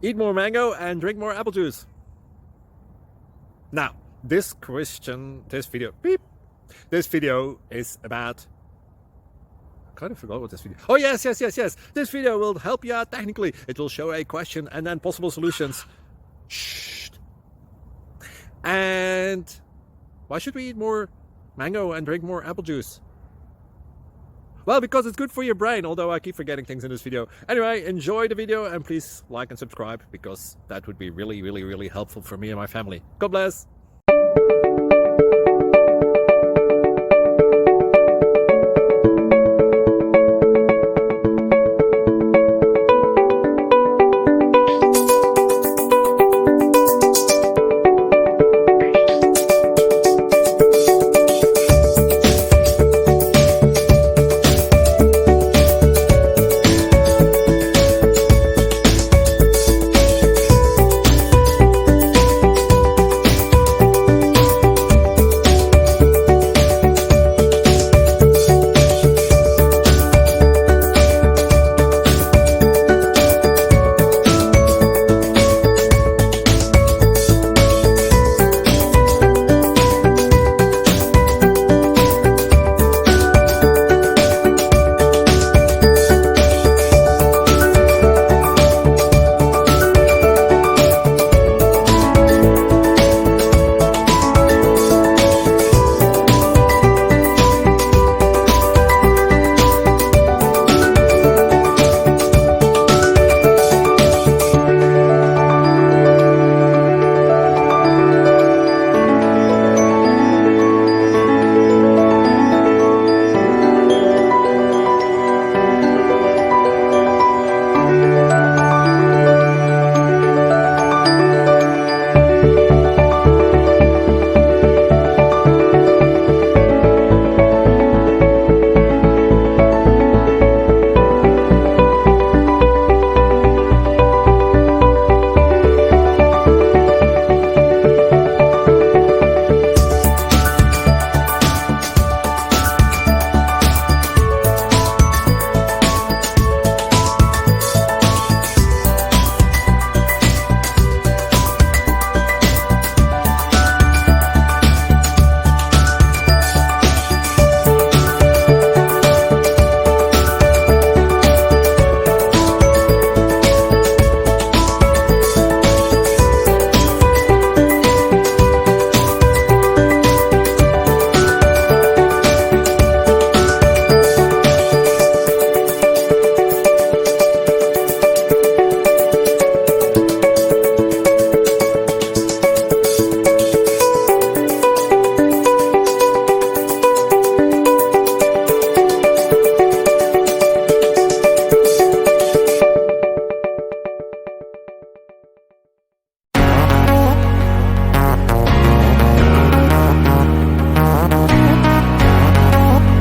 Eat more mango and drink more apple juice. Now, this video is about... I kind of forgot what this video... Oh, yes. This video will help you out technically. It will show a question and then possible solutions. Shh. And why should we eat more mango and drink more apple juice? Well, because it's good for your brain, although I keep forgetting things in this video. Anyway, enjoy the video and please like and subscribe, because that would be really helpful for me and my family. God bless!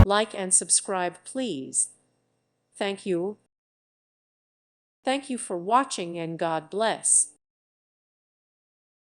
Like and subscribe, please. Thank you. Thank you for watching, and God bless.